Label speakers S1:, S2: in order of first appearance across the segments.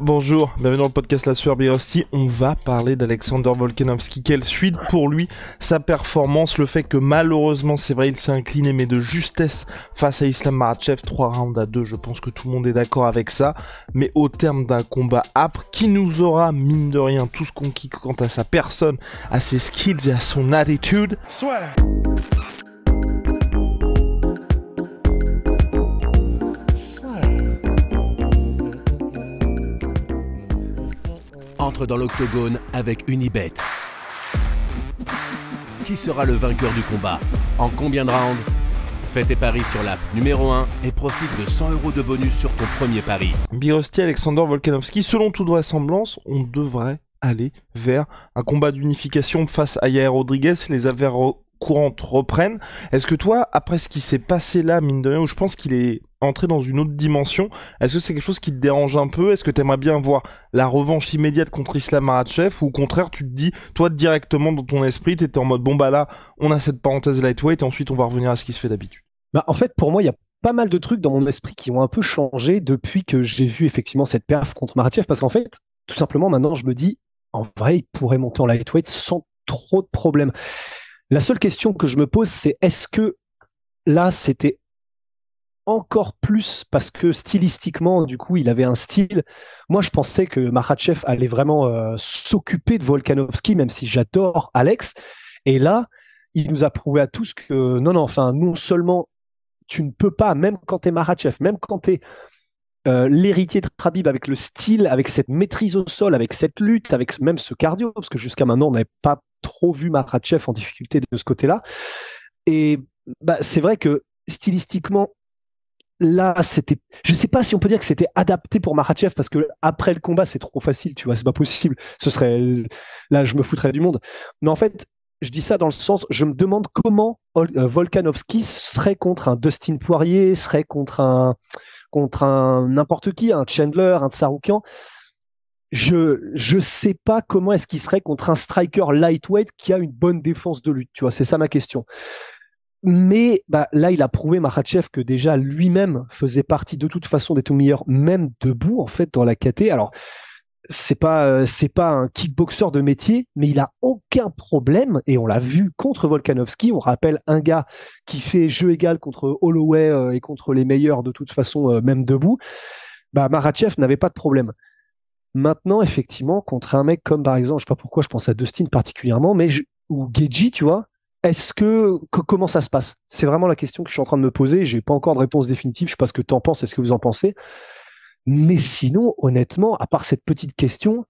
S1: Bonjour, bienvenue dans le podcast La Sueur Birosti. On va parler d'Alexander Volkanovski. Quelle suite pour lui, sa performance, le fait que malheureusement, c'est vrai, il s'est incliné, mais de justesse face à Islam Makhachev, 3 rounds à 2. Je pense que tout le monde est d'accord avec ça. Mais au terme d'un combat âpre, qui nous aura, mine de rien, tous conquis quant à sa personne, à ses skills et à son attitude.
S2: Swear.
S3: Entre dans l'octogone avec Unibet. Qui sera le vainqueur du combat? En combien de rounds? Fais tes paris sur l'app numéro 1 et profite de 100 € de bonus sur ton premier pari.
S1: Birosti, Alexander Volkanovski, selon toute vraisemblance, on devrait aller vers un combat d'unification face à Yair Rodriguez. Les affaires courantes reprennent. Est-ce que toi, après ce qui s'est passé là, mine de rien, où je pense qu'il est entré dans une autre dimension, est-ce que c'est quelque chose qui te dérange un peu? Est-ce que tu aimerais bien voir la revanche immédiate contre Islam Makhachev, ou au contraire tu te dis, toi directement dans ton esprit, t'étais en mode bon bah là, on a cette parenthèse lightweight et ensuite on va revenir à ce qui se fait d'habitude?
S4: En fait, pour moi, il y a pas mal de trucs dans mon esprit qui ont un peu changé depuis que j'ai vu effectivement cette perf contre Makhachev, parce qu'en fait, tout simplement, maintenant, je me dis, en vrai, il pourrait monter en lightweight sans trop de problèmes. La seule question que je me pose, c'est est-ce que là, c'était encore plus parce que stylistiquement, du coup, il avait un style. Moi, je pensais que Makhachev allait vraiment s'occuper de Volkanovski, même si j'adore Alex. Et là, il nous a prouvé à tous que non seulement tu ne peux pas, même quand tu es Makhachev, même quand tu es l'héritier de Khabib, avec le style, avec cette maîtrise au sol, avec cette lutte, avec même ce cardio, parce que jusqu'à maintenant, on n'avait pas trop vu Makhachev en difficulté de ce côté-là. Et c'est vrai que stylistiquement, là, c'était, je sais pas si on peut dire que c'était adapté pour Makhachev, parce que après le combat, c'est trop facile, tu vois, c'est pas possible. Ce serait, là, je me foutrais du monde. Mais en fait, je dis ça dans le sens, je me demande comment Volkanovski serait contre un Dustin Poirier, serait contre un n'importe qui, un Chandler, un Tsarukyan. Je sais pas comment est-ce qu'il serait contre un striker lightweight qui a une bonne défense de lutte, tu vois, c'est ça ma question. Mais là, il a prouvé Makhachev que déjà lui-même faisait partie de toute façon des tout meilleurs, même debout en fait dans la KT. Alors c'est pas un kickboxer de métier, mais il a aucun problème, et on l'a vu contre Volkanovski. On rappelle un gars qui fait jeu égal contre Holloway et contre les meilleurs de toute façon, même debout. Makhachev n'avait pas de problème. Maintenant, effectivement, contre un mec comme, par exemple, je sais pas pourquoi je pense à Dustin particulièrement, ou Geji, tu vois, comment ça se passe? C'est vraiment la question que je suis en train de me poser. J'ai pas encore de réponse définitive. Je sais pas ce que tu en penses, est-ce que vous en pensez? Mais sinon, honnêtement, à part cette petite question,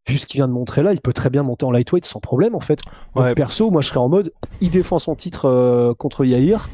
S4: vu ce qu'il vient de montrer là, il peut très bien monter en lightweight sans problème, en fait.
S1: Ouais.
S4: Perso, moi, je serais en mode, il défend son titre contre Yair,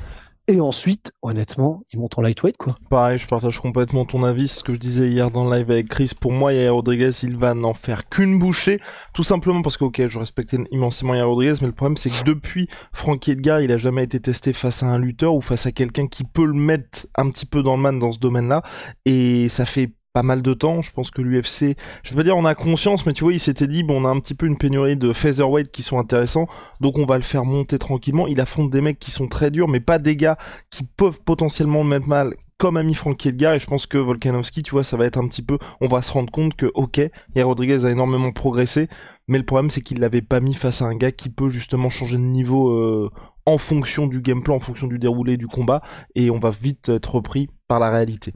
S4: et ensuite, honnêtement, il monte en lightweight, quoi.
S1: Pareil, je partage complètement ton avis. Ce que je disais hier dans le live avec Chris, pour moi, Yair Rodriguez, il va n'en faire qu'une bouchée. Tout simplement parce que, ok, je respectais immensément Yair Rodriguez, mais le problème, c'est que depuis Frankie Edgar, il a jamais été testé face à un lutteur ou face à quelqu'un qui peut le mettre un petit peu dans le man dans ce domaine-là. Et ça fait pas mal de temps, je pense que l'UFC, je vais pas dire on a conscience, mais tu vois, il s'était dit, bon, on a un petit peu une pénurie de featherweight qui sont intéressants, donc on va le faire monter tranquillement. Il affronte des mecs qui sont très durs, mais pas des gars qui peuvent potentiellement le mettre mal, comme a mis Frankie Edgar, et je pense que Volkanovski, tu vois, ça va être un petit peu, on va se rendre compte que, ok, Yair Rodriguez a énormément progressé, mais le problème c'est qu'il l'avait pas mis face à un gars qui peut justement changer de niveau en fonction du gameplay, en fonction du déroulé du combat, et on va vite être repris par la réalité.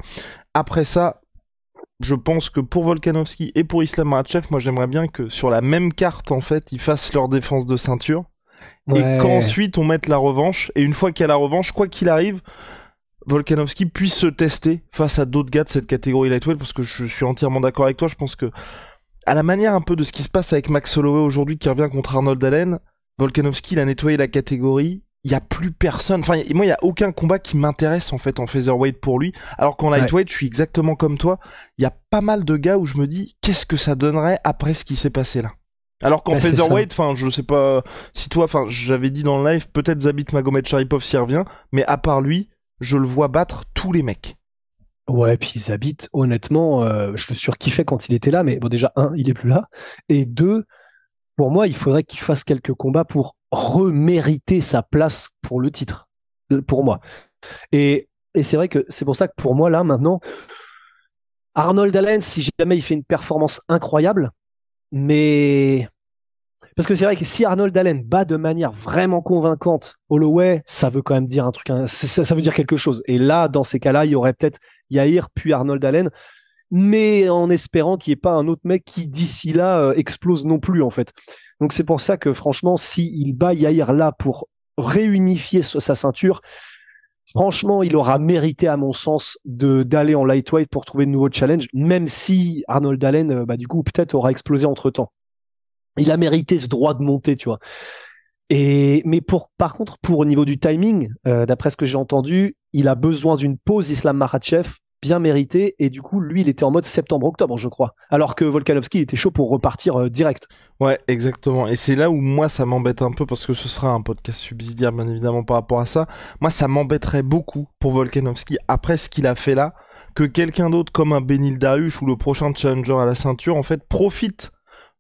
S1: Après ça, je pense que pour Volkanovski et pour Islam Makhachev, moi j'aimerais bien que sur la même carte, en fait, ils fassent leur défense de ceinture,
S4: Ouais.
S1: et qu'ensuite on mette la revanche, et une fois qu'il y a la revanche, quoi qu'il arrive, Volkanovski puisse se tester face à d'autres gars de cette catégorie lightweight, parce que je suis entièrement d'accord avec toi. Je pense que, à la manière un peu de ce qui se passe avec Max Holloway aujourd'hui, qui revient contre Arnold Allen, Volkanovski, il a nettoyé la catégorie. Il y a plus personne. Enfin, moi, il y a aucun combat qui m'intéresse en fait en featherweight pour lui. Alors qu'en lightweight, je suis exactement comme toi. Il y a pas mal de gars où je me dis, qu'est-ce que ça donnerait après ce qui s'est passé là? Alors qu'en featherweight, enfin, je sais pas si toi, enfin, j'avais dit dans le live, peut-être Zabit Magomedsharipov s'y revient, mais à part lui, je le vois battre tous les mecs.
S4: Ouais, puis Zabit, honnêtement, je le surkiffais quand il était là, mais bon, déjà, un, il est plus là, et deux, pour moi, il faudrait qu'il fasse quelques combats pour remériter sa place pour le titre, pour moi. Et c'est vrai que c'est pour ça que pour moi, là, maintenant, Arnold Allen, si jamais il fait une performance incroyable, mais parce que c'est vrai que si Arnold Allen bat de manière vraiment convaincante Holloway, ça veut quand même dire un truc, ça veut dire quelque chose. Et là, dans ces cas-là, il y aurait peut-être Yair puis Arnold Allen, mais en espérant qu'il n'y ait pas un autre mec qui d'ici là explose non plus en fait. Donc c'est pour ça que franchement, s'il bat Yair là pour réunifier sa ceinture, franchement, il aura mérité, à mon sens, d'aller en lightweight pour trouver de nouveaux challenges, même si Arnold Allen, du coup, peut-être aura explosé entre-temps. Il a mérité ce droit de monter, tu vois. Mais par contre, pour au niveau du timing, d'après ce que j'ai entendu, il a besoin d'une pause Islam Makhachev bien méritée, et du coup, lui, il était en mode septembre-octobre, je crois. Alors que Volkanovski, il était chaud pour repartir direct.
S1: Ouais, exactement. Et c'est là où moi ça m'embête un peu parce que ce sera un podcast subsidiaire bien évidemment par rapport à ça. Moi ça m'embêterait beaucoup pour Volkanovski après ce qu'il a fait là, que quelqu'un d'autre comme un Benil Dariush ou le prochain challenger à la ceinture en fait profite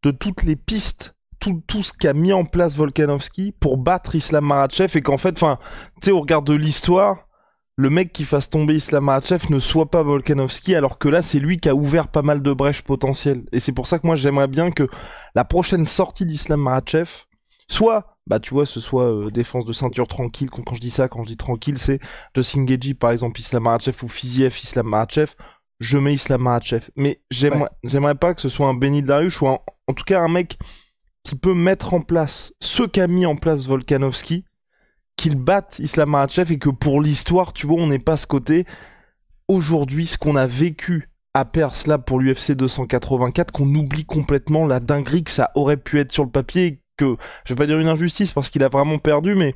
S1: de toutes les pistes, tout ce qu'a mis en place Volkanovski pour battre Islam Makhachev et qu'en fait, enfin, tu sais au regard de l'histoire, le mec qui fasse tomber Islam Makhachev ne soit pas Volkanovski, alors que là, c'est lui qui a ouvert pas mal de brèches potentielles. Et c'est pour ça que moi, j'aimerais bien que la prochaine sortie d'Islam Makhachev, soit, bah tu vois, ce soit défense de ceinture tranquille. Quand je dis ça, quand je dis tranquille, c'est Justin Gaethje, par exemple, Islam Makhachev, ou Fiziev, Islam Makhachev. Je mets Islam Makhachev. Mais j'aimerais pas que ce soit un Benil Dariush ou en tout cas un mec qui peut mettre en place ce qu'a mis en place Volkanovski, qu'il batte Islam Makhachev et que pour l'histoire, tu vois, on n'est pas ce côté. Aujourd'hui, ce qu'on a vécu à Perth là pour l'UFC 284, qu'on oublie complètement la dinguerie que ça aurait pu être sur le papier, que je vais pas dire une injustice parce qu'il a vraiment perdu, mais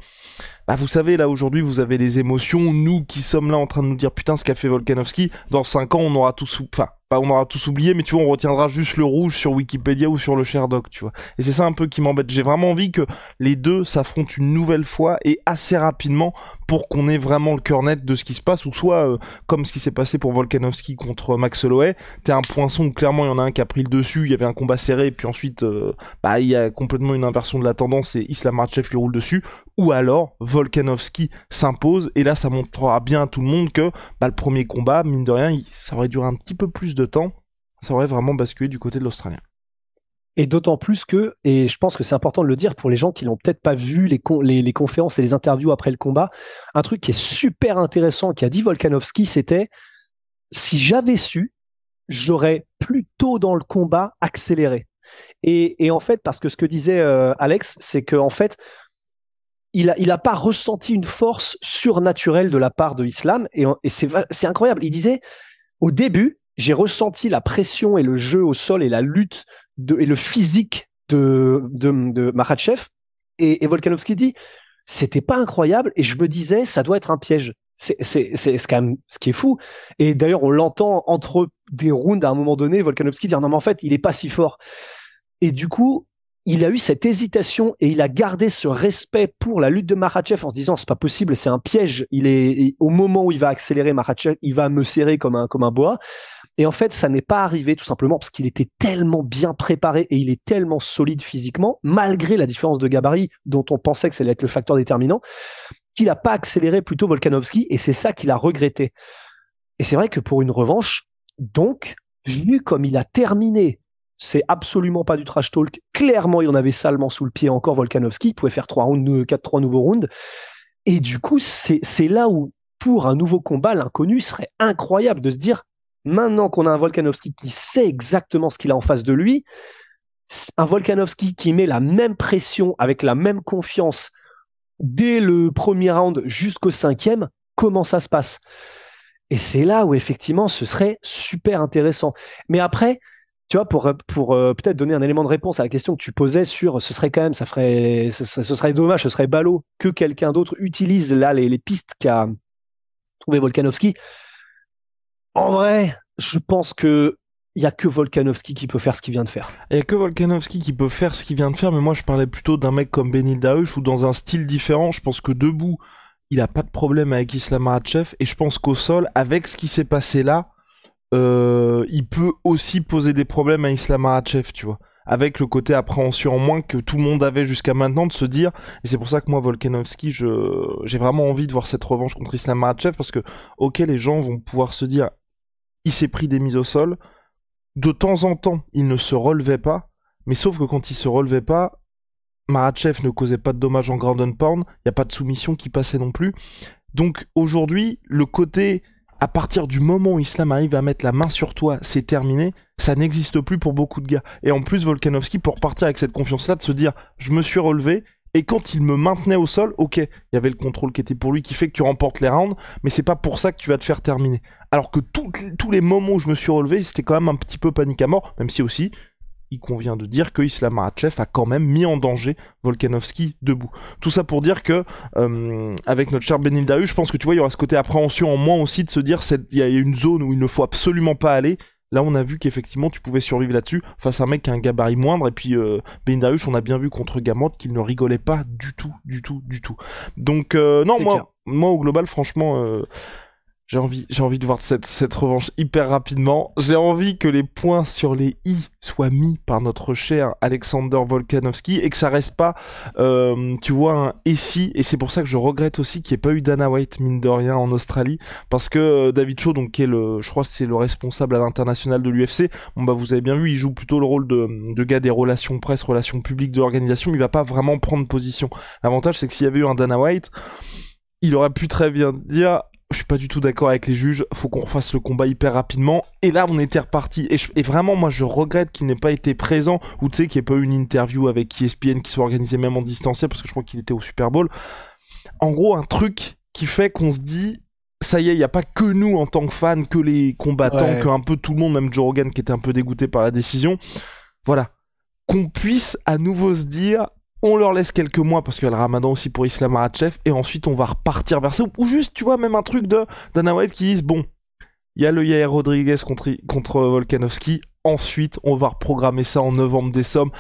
S1: bah, vous savez, là aujourd'hui, vous avez les émotions. Nous qui sommes là en train de nous dire putain, ce qu'a fait Volkanovski, dans 5 ans, on aura tous, enfin, pas on aura tous oublié, mais tu vois, on retiendra juste le rouge sur Wikipédia ou sur le Sherdoc, tu vois. Et c'est ça un peu qui m'embête. J'ai vraiment envie que les deux s'affrontent une nouvelle fois et assez rapidement pour qu'on ait vraiment le cœur net de ce qui se passe, ou soit comme ce qui s'est passé pour Volkanovski contre Max Holloway, t'es un poinçon où clairement il y en a un qui a pris le dessus, il y avait un combat serré, et puis ensuite, il y a complètement une inversion de la tendance et Islam Makhachev lui roule dessus, ou alors Volkanovski s'impose, et là ça montrera bien à tout le monde que le premier combat, mine de rien, ça aurait duré un petit peu plus de temps, ça aurait vraiment basculé du côté de l'Australien.
S4: Et d'autant plus que, et je pense que c'est important de le dire pour les gens qui n'ont peut-être pas vu les conférences et les interviews après le combat, un truc qui est super intéressant qu'a dit Volkanovski, c'était si j'avais su, j'aurais plus tôt dans le combat accéléré. Et en fait, parce que ce que disait Alex, c'est qu'en fait, il a pas ressenti une force surnaturelle de la part de Islam. Et c'est incroyable. Il disait, au début, j'ai ressenti la pression et le jeu au sol et la lutte et le physique de Makhachev. Et Volkanovski dit, c'était pas incroyable. Et je me disais, ça doit être un piège. C'est quand même ce qui est fou. Et d'ailleurs, on l'entend entre des rounds à un moment donné, Volkanovski dire, non, mais en fait, il est pas si fort. Et du coup, il a eu cette hésitation et il a gardé ce respect pour la lutte de Makhachev en se disant c'est pas possible, c'est un piège. Au moment où il va accélérer Makhachev, il va me serrer comme un boa. Et en fait, ça n'est pas arrivé tout simplement parce qu'il était tellement bien préparé et il est tellement solide physiquement, malgré la différence de gabarit dont on pensait que ça allait être le facteur déterminant, qu'il n'a pas accéléré plutôt Volkanovski et c'est ça qu'il a regretté. Et c'est vrai que pour une revanche, donc, vu comme il a terminé, c'est absolument pas du trash talk. Clairement, il en avait salement sous le pied encore Volkanovski. Il pouvait faire 3 nouveaux rounds. Et du coup, c'est là où, pour un nouveau combat, l'inconnu serait incroyable de se dire, maintenant qu'on a un Volkanovski qui sait exactement ce qu'il a en face de lui, un Volkanovski qui met la même pression, avec la même confiance, dès le premier round jusqu'au 5e, comment ça se passe? Et c'est là où, effectivement, ce serait super intéressant. Mais après, tu vois, pour peut-être donner un élément de réponse à la question que tu posais sur ce serait quand même, ce serait dommage, ce serait ballot que quelqu'un d'autre utilise là les pistes qu'a trouvé Volkanovski. En vrai, je pense que il y a que Volkanovski qui peut faire ce qu'il vient de faire.
S1: Il y a que Volkanovski qui peut faire ce qu'il vient de faire, mais moi je parlais plutôt d'un mec comme Benil Dariush ou dans un style différent. Je pense que debout, il a pas de problème avec Islam Makhachev et je pense qu'au sol, avec ce qui s'est passé là, il peut aussi poser des problèmes à Islam Makhachev, tu vois, avec le côté appréhension en moins que tout le monde avait jusqu'à maintenant de se dire, et c'est pour ça que moi Volkanovski, j'ai vraiment envie de voir cette revanche contre Islam Makhachev parce que ok, les gens vont pouvoir se dire il s'est pris des mises au sol. De temps en temps, il ne se relevait pas, mais sauf que quand il se relevait pas, Makhachev ne causait pas de dommages en ground and pound, il n'y a pas de soumission qui passait non plus. Donc aujourd'hui, le côté, à partir du moment où Islam arrive à mettre la main sur toi, c'est terminé, ça n'existe plus pour beaucoup de gars. Et en plus, Volkanovski, pour partir avec cette confiance-là, de se dire, je me suis relevé, et quand il me maintenait au sol, ok, il y avait le contrôle qui était pour lui, qui fait que tu remportes les rounds, mais c'est pas pour ça que tu vas te faire terminer. Alors que tous les moments où je me suis relevé, c'était quand même un petit peu panique à mort, même si aussi, il convient de dire que Islam Makhachev a quand même mis en danger Volkanovski debout. Tout ça pour dire que, avec notre cher Beneil Dariush, je pense que tu vois, il y aura ce côté appréhension en moins aussi de se dire, il y a une zone où il ne faut absolument pas aller. Là, on a vu qu'effectivement, tu pouvais survivre là-dessus face à un mec qui a un gabarit moindre. Et puis, Beneil Dariush, on a bien vu contre Gamrot qu'il ne rigolait pas du tout. Donc, non, moi, au global, franchement, j'ai envie de voir cette revanche hyper rapidement. J'ai envie que les points sur les i soient mis par notre cher Alexander Volkanovski et que ça reste pas, tu vois, un et si. Et c'est pour ça que je regrette aussi qu'il n'y ait pas eu Dana White, mine de rien, en Australie. Parce que David Shaw, donc, qui est je crois que c'est le responsable à l'international de l'UFC, bon bah vous avez bien vu, il joue plutôt le rôle de gars des relations presse, relations publiques de l'organisation, mais il va pas vraiment prendre position. L'avantage, c'est que s'il y avait eu un Dana White, il aurait pu très bien dire... Je suis pas du tout d'accord avec les juges, faut qu'on refasse le combat hyper rapidement. Et là, on était reparti. Et vraiment, moi, je regrette qu'il n'ait pas été présent, ou tu sais, qu'il n'y ait pas eu une interview avec ESPN qui soit organisée même en distanciel, parce que je crois qu'il était au Super Bowl. En gros, un truc qui fait qu'on se dit, ça y est, il n'y a pas que nous en tant que fans, que les combattants, que un peu tout le monde, même Joe Rogan qui était un peu dégoûté par la décision. Voilà. Qu'on puisse à nouveau se dire... On leur laisse quelques mois parce qu'il y a le Ramadan aussi pour Islam Makhachev et ensuite on va repartir vers ça. Ou juste, tu vois, même un truc de Dana White qui disent bon, il y a le Yair Rodriguez contre Volkanovski. Ensuite, on va reprogrammer ça en novembre-décembre.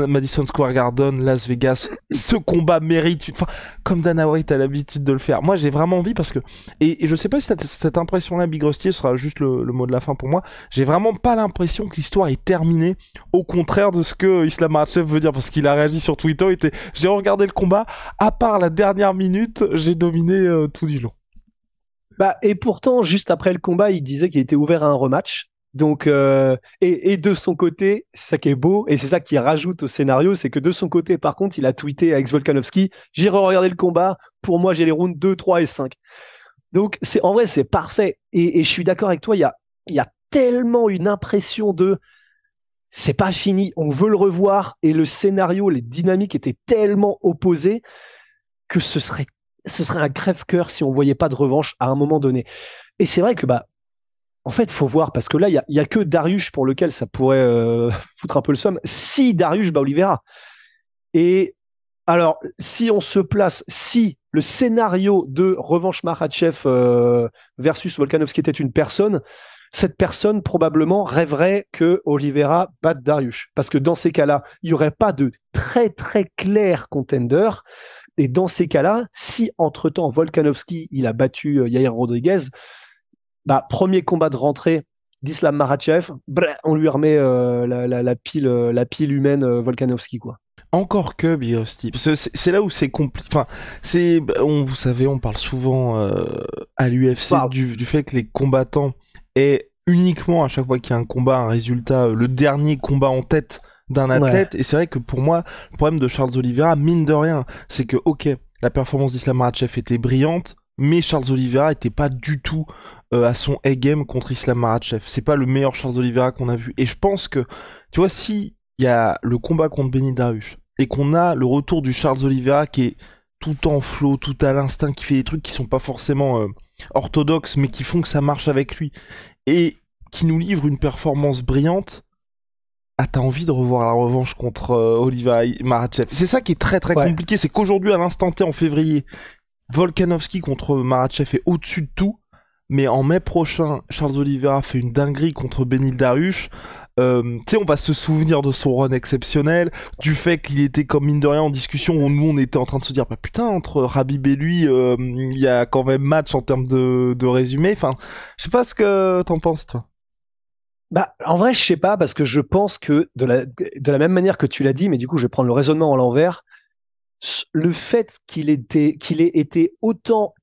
S1: Madison Square Garden, Las Vegas. Ce combat mérite, enfin, comme Dana White a l'habitude de le faire. Moi, j'ai vraiment envie parce que, et je sais pas si cette impression-là, Big Rusty, sera juste le mot de la fin pour moi. J'ai vraiment pas l'impression que l'histoire est terminée. Au contraire de ce que Islam Makhachev veut dire, parce qu'il a réagi sur Twitter. J'ai regardé le combat. À part la dernière minute, j'ai dominé tout du long.
S4: Bah, et pourtant, juste après le combat, il disait qu'il était ouvert à un rematch. Donc, et de son côté, c'est ça qui est beau, et c'est ça qui rajoute au scénario, c'est que de son côté, par contre, il a tweeté avec Volkanovski, j'irai regarder le combat, pour moi, j'ai les rounds 2, 3 et 5. Donc, en vrai, c'est parfait. Et je suis d'accord avec toi, il y a tellement une impression de c'est pas fini, on veut le revoir, et le scénario, les dynamiques étaient tellement opposées que ce serait un crève-cœur si on voyait pas de revanche à un moment donné. Et c'est vrai que, bah, en fait, faut voir, parce que là, il y a que Dariush pour lequel ça pourrait foutre un peu le somme. Si Dariush bat Oliveira. Et alors, si on se place, si le scénario de revanche Makhachev versus Volkanovski était une personne, cette personne probablement rêverait que Oliveira batte Dariush. Parce que dans ces cas-là, il n'y aurait pas de très très clair contender. Et dans ces cas-là, si entre-temps Volkanovski il a battu Yair Rodriguez, bah, premier combat de rentrée d'Islam Makhachev, on lui remet la pile humaine Volkanovski, quoi.
S1: Encore que Big Rusty, parce que c'est là où c'est compliqué. Enfin, vous savez, on parle souvent à l'UFC du fait que les combattants aient uniquement à chaque fois qu'il y a un combat, un résultat, le dernier combat en tête d'un athlète. Ouais. Et c'est vrai que pour moi, le problème de Charles Oliveira, mine de rien, c'est que ok, la performance d'Islam Makhachev était brillante, mais Charles Oliveira était pas du tout à son A-game contre Islam Makhachev. C'est pas le meilleur Charles Oliveira qu'on a vu. Et je pense que, tu vois, si il y a le combat contre Beneil Dariush et qu'on a le retour du Charles Oliveira qui est tout en flow, tout à l'instinct, qui fait des trucs qui sont pas forcément orthodoxes, mais qui font que ça marche avec lui, et qui nous livre une performance brillante, ah, t'as envie de revoir la revanche contre Oliveira Makhachev. C'est ça qui est très très compliqué, c'est qu'aujourd'hui, à l'instant T, en février, Volkanovski contre Makhachev est au-dessus de tout, mais en mai prochain, Charles Oliveira fait une dinguerie contre Beneil Dariush. Tu sais, on va se souvenir de son run exceptionnel, du fait qu'il était comme mine de rien en discussion où nous on était en train de se dire bah putain, entre Khabib et lui il y a quand même match en termes de résumé. Enfin, je sais pas ce que t'en penses, toi.
S4: Bah, en vrai, je sais pas, parce que je pense que de la même manière que tu l'as dit, mais du coup je vais prendre le raisonnement à l'envers, le fait qu'il ait été autant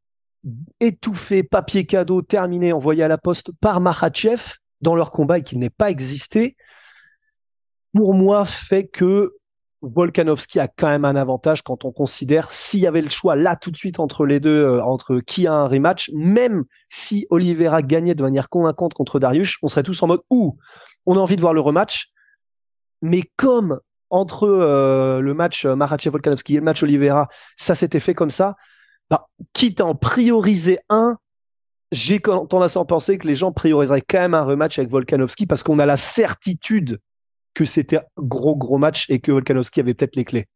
S4: étouffé, papier cadeau, terminé, envoyé à la poste par Makhachev dans leur combat et qu'il n'ait pas existé, pour moi, fait que Volkanovski a quand même un avantage quand on considère s'il y avait le choix là tout de suite entre les deux, entre qui a un rematch, même si Oliveira gagnait de manière convaincante contre Dariush, on serait tous en mode on a envie de voir le rematch, mais comme entre le match Makhachev-Volkanovski et le match Oliveira, ça s'était fait comme ça, bah, quitte à en prioriser un, j'ai tendance à penser que les gens prioriseraient quand même un rematch avec Volkanovski parce qu'on a la certitude que c'était gros match et que Volkanovski avait peut-être les clés.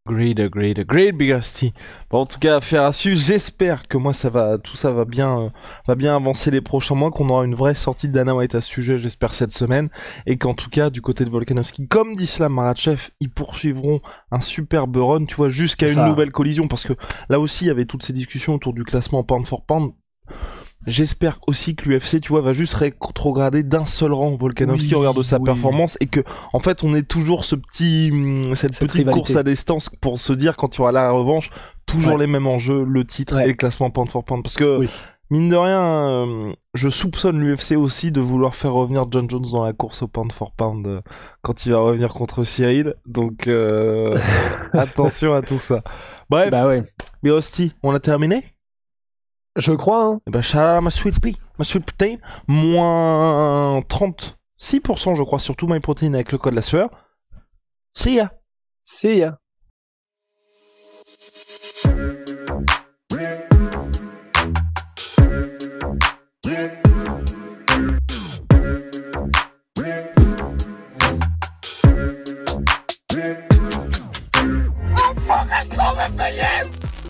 S1: Agreed, Big Rusty. Bon, en tout cas, affaire à suivre. J'espère que moi, tout ça va bien avancer les prochains mois, qu'on aura une vraie sortie de Dana White à ce sujet, j'espère cette semaine, et qu'en tout cas, du côté de Volkanovski, comme d'Islam Makhachev, ils poursuivront un superbe run, tu vois, jusqu'à une nouvelle collision, parce que là aussi, il y avait toutes ces discussions autour du classement pound for pound. J'espère aussi que l'UFC, tu vois, va juste rétrograder d'un seul rang Volkanovski au regard de sa performance et que, en fait, on ait toujours cette petite rivalité. Course à distance pour se dire quand il y aura la revanche, toujours les mêmes enjeux, le titre et le classement pound for pound. Parce que, mine de rien, je soupçonne l'UFC aussi de vouloir faire revenir John Jones dans la course au pound for pound quand il va revenir contre Cyril. Donc, attention à tout ça. Bref, mais Hostie, on a terminé?
S4: Je crois, hein.
S1: Et bah, shout ma sweet pea, ma sweet protein, moins 36%, je crois, sur tout MyProtein avec le code la sueur. See ya.
S4: See ya.